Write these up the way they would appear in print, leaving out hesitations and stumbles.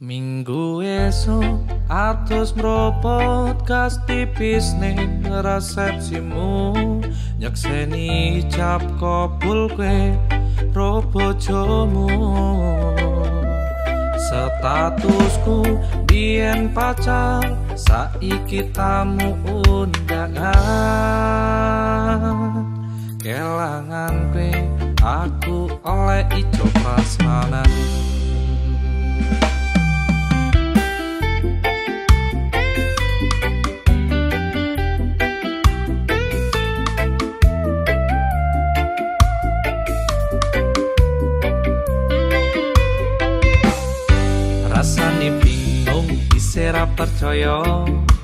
Minggu esuk atus mropot gas tipis ning resepsimu nyekseni cap kabul kowe ro bojomu. Statusku biyen pacar saiki tamu undangan. Kelangan kowe aku oleh ijo prasmanan. Rasane bingung isih ra percaya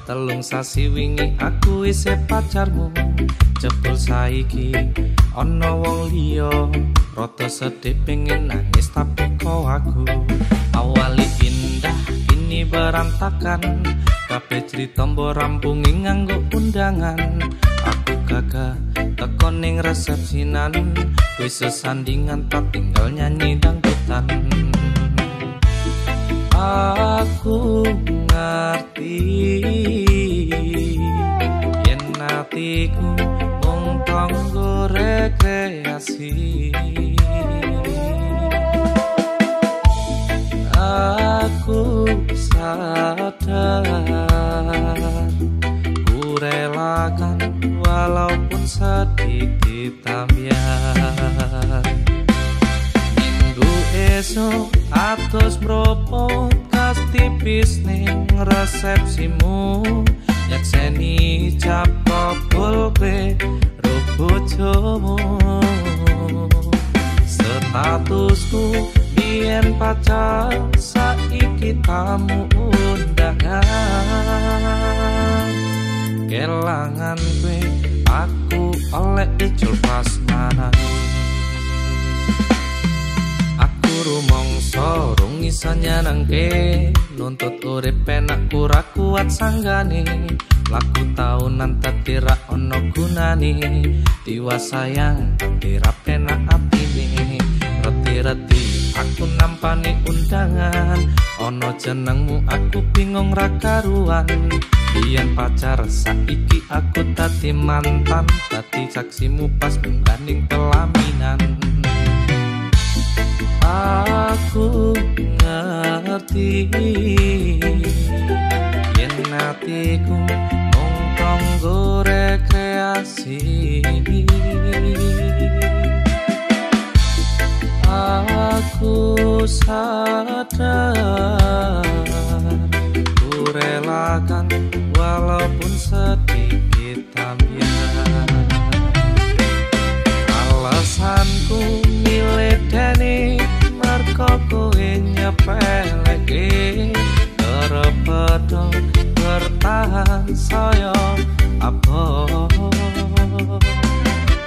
telung sasi wingi aku isih pacarmu jebul saiki ana wong liya rada sedih pengen nangis tapi kok aku awali indah ini berantakan kabeh crita mbok rampungi nganggo undangan aku gagah teko ning resepsinan wis sesandingan tak tinggal nyanyi dangdutan. Aku ngerti yen atiku mung tanggo rekreasi. Aku sadar ku relakan walaupun sedikit tambahan. Minggu esok atus mropot gas tipis ning resepsimu nyekseni cap kabul kowe ro bojomu. Statusku biyen pacar saiki tamu undangan. Kelangan kowe aku oleh ijol prasmanan. Rumangsa rung iso nyenengke nuntut urip penak ora kuat sanggane laku taunan dadi ra ana gunane diwa sayang dadi ra penak atine reti-reti aku nampani undangan ana jenengmu aku bingung ra karuan biyen pacar saiki aku dadi mantan dadi saksimu pas mungkaning pelaminan. Aku ngerti yen atiku mung tanggo rekreasi. Aku sadar ku relakan walaupun sedikit tambahan. Alasanku milih dene merko kowe nyepeleke terpedo bertahan saya apa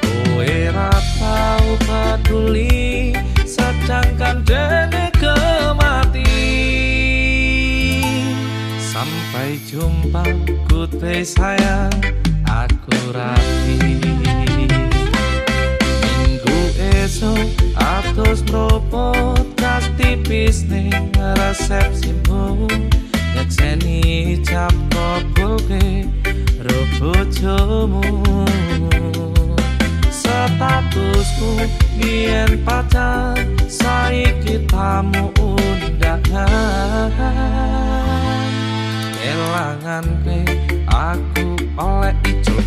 kowe ra tau peduli sedangkan dene kemati. Sampai jumpa goodbye sayang aku rapi. Esok atus mropot gas tipis ning resepsimu nyekseni cap kabul kowe ro bojomu. Statusku biyen pacar saiki tamu undangan. Kelangan kowe aku oleh ijol